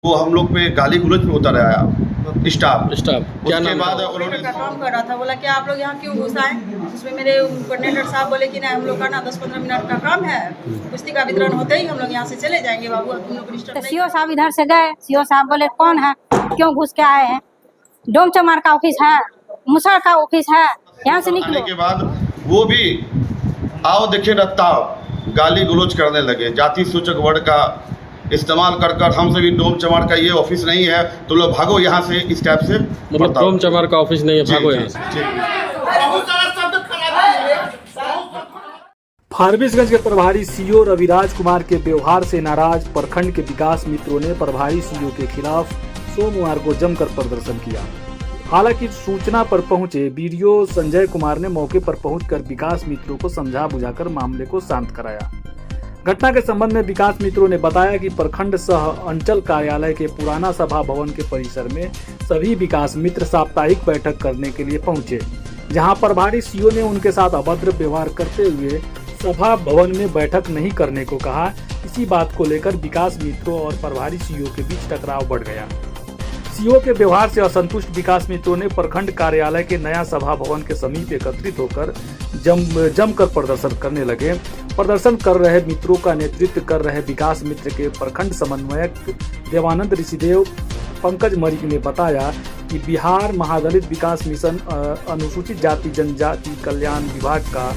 वो हम लोग पे गाली गलौज पे उतर आया स्टाफ। क्या उसके नाम बाद था? उन्होंने का काम कर रहा था, बोला कि आप लोग यहाँ क्यों घुस आए। उसमें मेरे कोऑर्डिनेटर साहब बोले कि नहीं, हम लोग का ना 10-15 मिनट का काम है, कुश्ती का वितरण होते ही हम लोग यहाँ से चले जाएंगे बाबू, तुम लोग डिस्टर्ब तो नहीं। सीओ साहब इधर से गए। सीओ साहब बोले कौन है, क्यों घुस के आए हैं, डोम चमार का ऑफिस है, मुसड़ का ऑफिस है, यहाँ से आने निकलो। के बाद वो भी आओ देखे रत्ताव गाली गलौज करने लगे, जाति सूचक वर्ड का इस्तेमाल कर कर हम सभी डोम चमार का ये ऑफिस नहीं है, तुम लोग भागो यहाँ से, इस टाइप से मतलब बताओ। डोम चमार का ऑफिस नहीं है, जी, भागो जी, यहाँ से। जी। फारबिसगंज के प्रभारी सीओ रविराज कुमार के व्यवहार से नाराज प्रखंड के विकास मित्रों ने प्रभारी सीओ के खिलाफ सोमवार को जमकर प्रदर्शन किया। हालांकि सूचना पर पहुंचे बीडीओ संजय कुमार ने मौके पर पहुंचकर विकास मित्रों को समझा बुझाकर मामले को शांत कराया। घटना के संबंध में विकास मित्रों ने बताया कि प्रखंड सह अंचल कार्यालय के पुराना सभा भवन के परिसर में सभी विकास मित्र साप्ताहिक बैठक करने के लिए पहुंचे, जहां प्रभारी सीओ ने उनके साथ अभद्र व्यवहार करते हुए सभा भवन में बैठक नहीं करने को कहा। इसी बात को लेकर विकास मित्रों और प्रभारी सीओ के बीच टकराव बढ़ गया। सीओ के व्यवहार से असंतुष्ट विकास मित्रों ने प्रखंड कार्यालय के नया सभा भवन के समीप एकत्रित होकर जमकर प्रदर्शन करने लगे। प्रदर्शन कर रहे मित्रों का नेतृत्व कर रहे विकास मित्र के प्रखंड समन्वयक देवानंद ऋषिदेव पंकज मरिक ने बताया कि बिहार महादलित विकास मिशन अनुसूचित जाति जनजाति कल्याण विभाग का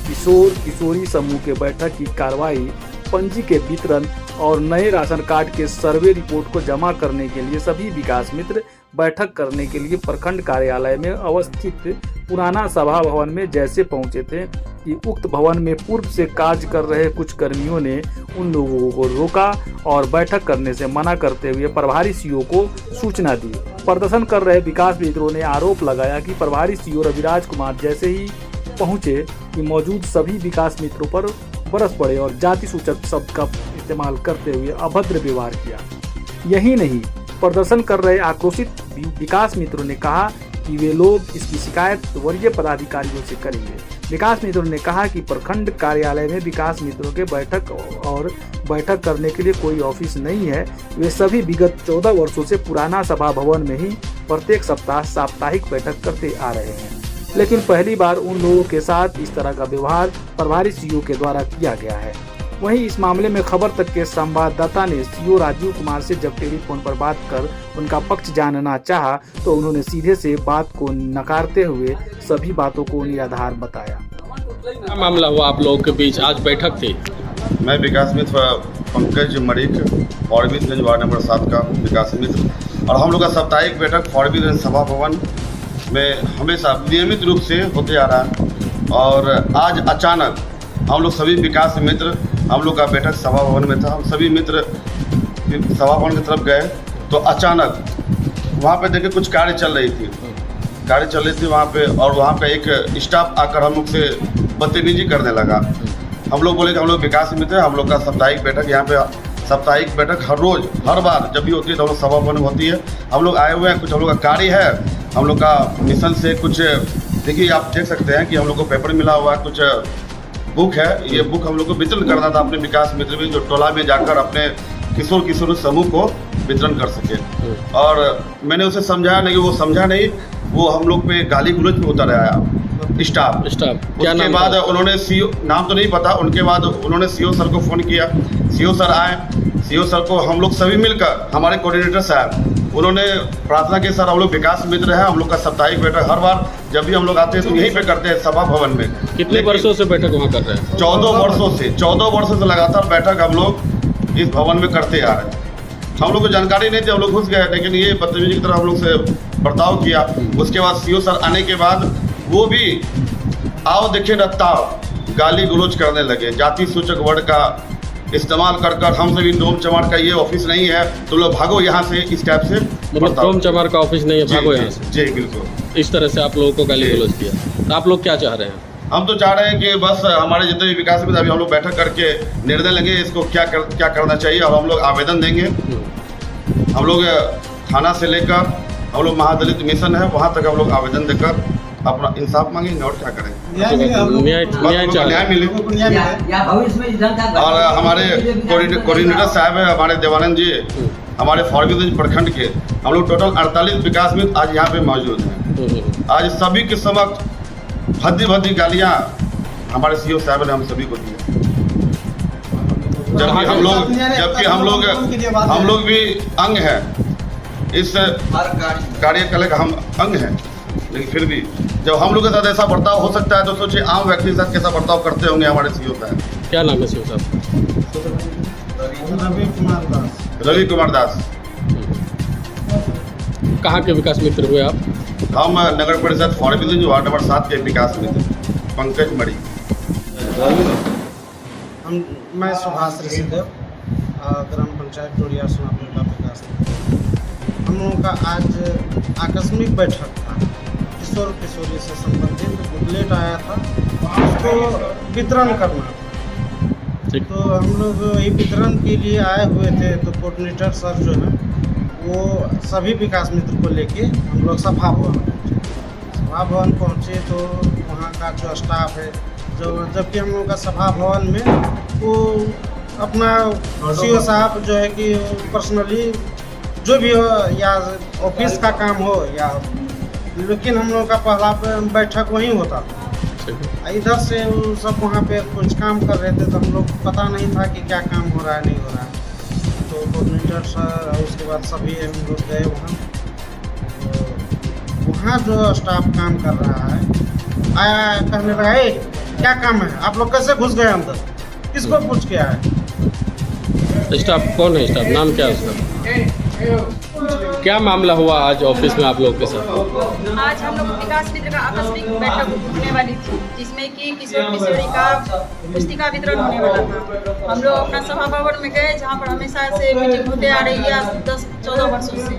किशोर किशोरी समूह के बैठक की कार्रवाई, पंजी के वितरण और नए राशन कार्ड के सर्वे रिपोर्ट को जमा करने के लिए सभी विकास मित्र बैठक करने के लिए प्रखंड कार्यालय में अवस्थित पुराना सभा भवन में जैसे पहुंचे थे कि उक्त भवन में पूर्व से कार्य कर रहे कुछ कर्मियों ने उन लोगों को रोका और बैठक करने से मना करते हुए प्रभारी सीओ को सूचना दी। प्रदर्शन कर रहे विकास मित्रों ने आरोप लगाया कि प्रभारी सीओ रविराज कुमार जैसे ही पहुंचे कि मौजूद सभी विकास मित्रों पर बरस पड़े और जाति सूचक शब्द का इस्तेमाल करते हुए अभद्र व्यवहार किया। यही नहीं, प्रदर्शन कर रहे आक्रोशित विकास मित्रों ने कहा कि वे लोग इसकी शिकायत वरीय पदाधिकारियों से करेंगे। विकास मित्रों ने कहा कि प्रखंड कार्यालय में विकास मित्रों के बैठक करने के लिए कोई ऑफिस नहीं है। वे सभी विगत 14 वर्षों से पुराना सभा भवन में ही प्रत्येक सप्ताह साप्ताहिक बैठक करते आ रहे हैं, लेकिन पहली बार उन लोगों के साथ इस तरह का व्यवहार प्रभारी सीओ के द्वारा किया गया है। वहीं इस मामले में खबर तक के संवाददाता ने सीओ राजीव कुमार से जब टेलीफोन पर बात कर उनका पक्ष जानना चाहा तो उन्होंने सीधे से बात को नकारते हुए सभी बातों को निराधार बताया। क्या मामला हुआ आप लोगों के बीच, आज बैठक थी? मैं विकास मित्र पंकज मरिक फारबिसगंज वार्ड नंबर 7 का विकास मित्र, और हम लोग का साप्ताहिक बैठक फारबिसगंज सभा भवन में हमेशा नियमित रूप से होते आ रहा है। और आज अचानक हम लोग सभी विकास मित्र, हम लोग का बैठक सभा भवन में था, हम सभी मित्र सभा भवन की तरफ गए तो अचानक वहाँ पे देखे कुछ कार्य चल रही थी वहाँ पे, और वहाँ पे एक स्टाफ आकर हम लोग से बदतमीजी करने लगा। हम लोग बोले कि हम लोग विकास मित्र, हम लोग का साप्ताहिक बैठक यहाँ पे साप्ताहिक बैठक हर रोज़ हर बार जब भी होती है तो हम लोग सभा भवन में होती है। हम लोग आए हुए हैं, कुछ हम लोग का कार्य है, हम लोग का मिशन से कुछ देखिए आप देख सकते हैं कि हम लोग को पेपर मिला हुआ है, कुछ बुक है, ये बुक हम लोग को वितरण करना था अपने विकास मित्र में जो टोला में जाकर अपने किशोर किशोरी समूह को वितरण कर सके। और मैंने उसे समझाया नहीं, वो समझा नहीं, वो हम लोग पे गाली गलौज पे उतर आया स्टाफ। क्या उसके नाम बाद था? उन्होंने सीओ, नाम तो नहीं पता, उनके बाद उन्होंने सीओ सर को फ़ोन किया। सीओ सर आए, सीओ सर को हम लोग सभी मिलकर, हमारे कोऑर्डिनेटर साहब, उन्होंने प्रार्थना के सर हम लोग विकास मित्र हैं, हम लोग का साप्ताहिक बैठक हर बार जब भी हम लोग आते हैं तो यहीं पे करते हैं सभा भवन में। कितने वर्षों से बैठक वहाँ कर रहे हैं? 14 वर्षों से लगातार बैठक हम लोग इस भवन में करते आ रहे हैं। हम लोग को जानकारी नहीं थी, हम लोग घुस गए, लेकिन ये बदतमीजी की तरह हम लोग से बर्ताव किया। उसके बाद सीओ सर आने के बाद वो भी आओ देखे रत्ताव गाली गलौज करने लगे, जाति सूचक वर्ड का इस्तेमाल कर कर हम सभी डोम चमार का ये ऑफिस नहीं है, तुम लोग भागो यहाँ से, इस टाइप से मतलब डोम चमार का ऑफिस नहीं है, भागो यहाँ से। जी बिल्कुल, इस तरह से आप लोगों को गाली गलौज किया। तो आप लोग क्या चाह रहे हैं? हम तो चाह रहे हैं कि बस हमारे जितने भी विकास में अभी हम लोग बैठक करके निर्णय लेंगे इसको क्या करना चाहिए, और हम लोग आवेदन देंगे। हम लोग थाना से लेकर हम लोग महादलित मिशन है वहाँ तक हम लोग आवेदन देकर अपना इंसाफ मांगेंगे और क्या करेंगे, न्याय मिले। और हमारे कोऑर्डिनेटर साहब है हमारे देवानंद जी, हमारे फारबिसगंज प्रखंड के हम लोग टोटल 48 विकास मित्र आज यहाँ पे मौजूद हैं। आज सभी के समक्ष भद्दी भद्दी गालियाँ हमारे सीओ साहब ने हम सभी को दी, जबकि हम लोग भी अंग हैं इस कार्यकल का, हम अंग हैं, लेकिन फिर भी जब हम लोग के साथ ऐसा बर्ताव हो सकता है तो सोचिए आम व्यक्ति के साथ कैसा बर्ताव करते होंगे हमारे सीओ साहब। क्या नाम है सीओ साहब? रवि कुमार दास। कहाँ के विकास मित्र हुए आप? हम नगर परिषद फारबिसगंज वार्ड नंबर 7 के विकास मित्र पंकज मणि। मैं सुभाष ऋषिदेव, ग्राम पंचायत टोरिया सोनापुर का विकास। हम लोगों का आज आकस्मिक बैठक था, किशोर किशोरी से संबंधित बुकलेट आया था, उसको वितरण करना था। तो हम लोग ये वितरण के लिए आए हुए थे, तो कोऑर्डिनेटर सर जो है वो सभी विकास मित्र को लेके हम लोग सभा भवन पहुँचे। तो वहाँ का जो स्टाफ है, जबकि हम लोग का सभा भवन में वो अपना सीओ साहब जो है कि पर्सनली जो भी हो या ऑफिस का काम हो या, लेकिन हम लोग का पहला बैठक वहीं होता था। इधर से वो सब वहाँ पे कुछ काम कर रहे थे, तो हम लोग पता नहीं था कि क्या काम हो रहा है नहीं हो रहा है। तो कोऑर्डिनेटर सर और उसके बाद सभी हम लोग गए वहाँ। तो वहाँ जो स्टाफ काम कर रहा है आया कहने लगा, क्या काम है, आप लोग कैसे घुस गए अंदर, किसको पूछ के आए? स्टाफ कौन है? स्टाफ नाम क्या है उसका? क्या मामला हुआ आज ऑफिस में आप लोग के साथ? आज हम लोग विकास मित्र का आकस्मिक बैठक होने वाली थी, जिसमें कि किशोर किशोरी का पुस्तिका वितरण होने वाला था। हम लोग अपना सभा भवन में गए, जहाँ पर हमेशा से मीटिंग होते आ रही है 10-14 वर्षों से।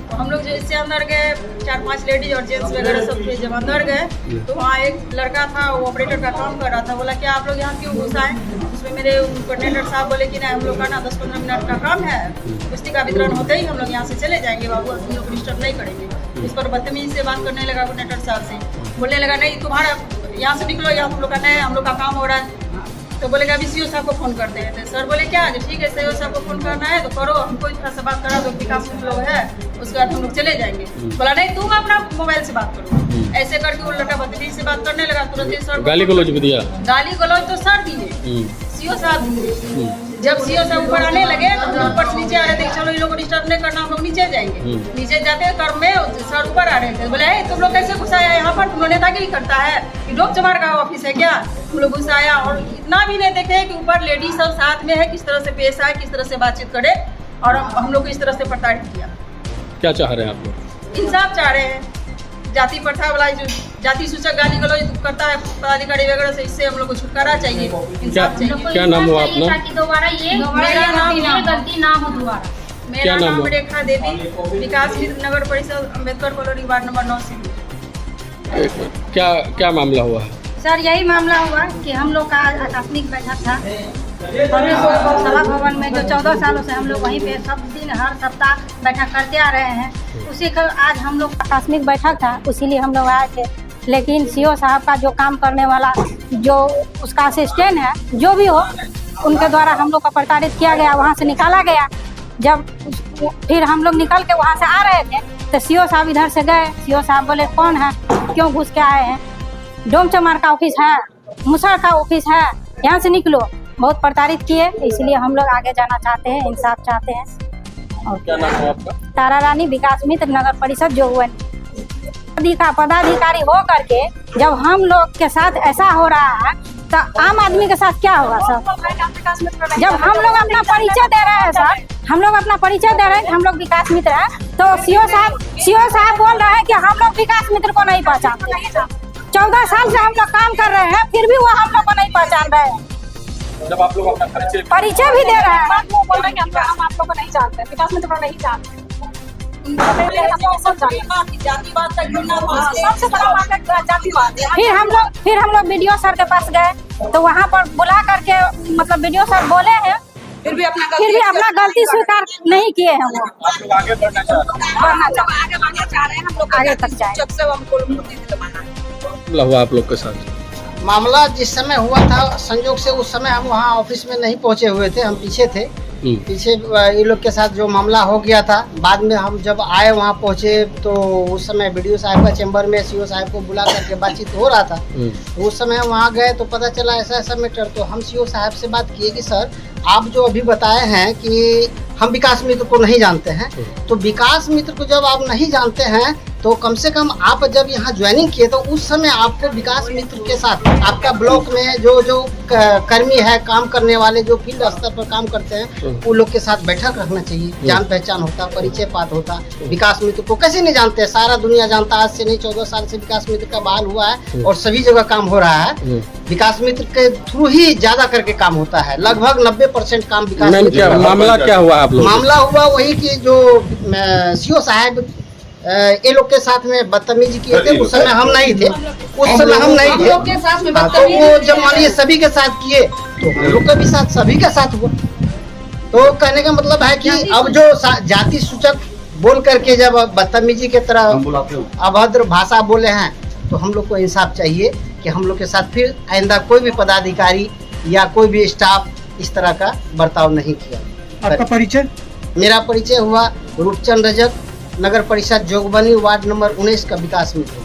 तो हम लोग जो इससे अंदर गए, 4-5 लेडीज और जेंट्स वगैरह सब थे। जब अंदर गए तो वहाँ एक लड़का था, वो ऑपरेटर का काम कर रहा था। बोला क्या आप लोग यहाँ क्यों घुस आए? उसमें मेरे कोऑर्डिनेटर साहब बोले कि नहीं, हम लोग का ना 10-15 मिनट का काम है, पुस्तिका वितरण होते ही हम लोग यहाँ से चले जाएंगे बाबू, हम लोग डिस्टर्ब नहीं करेंगे। इस पर बदतमीजी से बात करने लगा कोऑर्डिनेटर साहब से। बोलने लगा नहीं तुम्हारा यहाँ से निकलो, यहाँ तुम लोग का नहीं, हम लोग का काम हो रहा है। तो बोलेगा अभी सीओ साहब को फोन कर दे। तो सर बोले क्या ठीक है, सीओ साहब को फोन करना है तो करो, हमको इस तरह से बात करा दो, विकास मित्र लोग है, उसके बाद हम लोग चले जाएंगे। बोला नहीं तुम अपना मोबाइल से बात करो। ऐसे करके वो लड़का बदतमीजी से बात करने लगा। तुरंत ही सर गाली गलौज भी दिया? गाली गलौज तो सर दिए, सीओ साहब दिए। जब सीओ साहब ऊपर आने लगे तो ऊपर से नीचे आ रहे थे, चलो इन लोग को डिस्टर्ब नहीं करना, हम लोग नीचे जाएंगे। नीचे जाते क्रम में सर ऊपर आ रहे थे। बोले तुम लोग कैसे घुसाया यहाँ पर, तुम लोग नेतागिरी करता है कि डोप चमार का ऑफिस है क्या? तुम लोग घुसाया और इतना भी नहीं देखे कि ऊपर लेडीज सब साथ में है, किस तरह से पेश आए, किस तरह से बातचीत करे, और हम लोग को इस तरह से प्रताड़ित किया। क्या चाह रहे हैं आप लोग? इंसाफ चाह रहे हैं। जाति प्रथा वाला जो जाति सूचक गाली गलौज करता है पदाधिकारी वगैरह से, इससे हम लोग को छुटकारा चाहिए, इंसाफ चाहिए। क्या नाम हुआ अपना? गलती ना हो दोबारा। मेरा नाम रेखा देवी, विकास मित्र नगर परिषद अम्बेडकर कॉलोनी वार्ड नंबर 9 से। क्या मामला हुआ है? सर यही मामला हुआ कि हम लोग का आकस्मिक बैठक था सभा भवन में, जो 14 सालों से हम लोग वहीं पे सब दिन हर सप्ताह बैठक करते आ रहे हैं। उसी का आज हम लोग आकस्मिक बैठक था, इसीलिए हम लोग आए थे। लेकिन सीओ साहब का जो काम करने वाला जो उसका असिस्टेंट है, जो भी हो, उनके द्वारा हम लोग का प्रताड़ित किया गया, वहाँ से निकाला गया। जब फिर हम लोग निकल के वहाँ से आ रहे थे तो सीओ साहब इधर से गए। सीओ साहब बोले कौन है, क्यों घुस के आए हैं, डोम चमार का ऑफिस है, मुसर का ऑफिस है, यहाँ से निकलो। बहुत प्रताड़ित किए, इसलिए हम लोग आगे जाना चाहते हैं, इंसाफ चाहते हैं। और क्या नाम है आपका? तारा रानी, विकास मित्र नगर परिषद जो हुए पदाधिकारी हो करके जब हम लोग के साथ ऐसा हो रहा है तो आम आदमी के साथ क्या होगा सर? जब हम लोग अपना परिचय दे रहे हैं सर, हम लोग अपना परिचय दे रहे हैं कि हम लोग विकास मित्र हैं, तो सीओ साहब बोल रहे हैं कि हम लोग विकास मित्र को नहीं पहचानते। 14 साल से हम लोग काम कर रहे हैं, फिर भी वो हम लोग को नहीं पहचान रहे हैं। जब आप लोग अपना परिचय भी दे रहे हैं, वो बोल रहे हैं कि हम आप लोग को नहीं जानते, विकास मित्र को नहीं जानते। जातिवाद तक सबसे बड़ा बात है जातिवाद। फिर हम लोग वीडियो सर के पास गए, तो वहाँ पर बुला करके मतलब वीडियो सर बोले हैं, फिर भी अपना गलती स्वीकार नहीं किए हैं। वो आगे बढ़ना चाह रहे हैं, हम लोग आगे तक जाए। हुआ आप लोग के साथ मामला जिस समय हुआ था, संयोग से उस समय हम वहाँ ऑफिस में नहीं पहुँचे हुए थे, हम पीछे थे। पीछे ये लोग के साथ जो मामला हो गया था, बाद में हम जब आए वहाँ पहुँचे तो उस समय BDO साहब का चैम्बर में CO साहब को बुला करके बातचीत हो रहा था। तो उस समय वहाँ गए तो पता चला ऐसा ऐसा मैटर। तो हम CO साहब से बात किए कि सर आप जो अभी बताए हैं कि हम विकास मित्र को नहीं जानते हैं, तो विकास मित्र को जब आप नहीं जानते हैं तो कम से कम आप जब यहाँ ज्वाइनिंग किए तो उस समय आपको विकास मित्र के साथ आपका ब्लॉक में जो कर्मी है, काम करने वाले जो फील्ड स्तर पर काम करते हैं, वो लोग के साथ बैठक रखना चाहिए। जान पहचान होता, परिचय पात होता। विकास मित्र को कैसे नहीं जानते, सारा दुनिया जानता। आज से नहीं 14 साल से विकास मित्र का बहाल हुआ है और सभी जगह काम हो रहा है। विकास मित्र के थ्रू ही ज्यादा करके काम होता है, लगभग 90% काम विकास मित्र। मामला क्या हुआ आप लोग? मामला हुआ वही कि जो CO साहब ये लोग के साथ में बदतमीजी किए थे। उस समय हम नहीं थे, तो वो जब मानिए सभी के साथ किए तो हम लोग के भी साथ, सभी के साथ हुआ। तो कहने का मतलब है कि अब जो जाति सूचक बोल करके जब बदतमीजी के तरह अभद्र भाषा बोले हैं तो हम लोग को इंसाफ चाहिए कि हम लोग के साथ फिर आइंदा कोई भी पदाधिकारी या कोई भी स्टाफ इस तरह का बर्ताव नहीं किया। आपका परिचय? मेरा परिचय हुआ रूपचंद रजक, नगर परिषद जोगबनी, वार्ड नंबर 19 का विकास मित्र।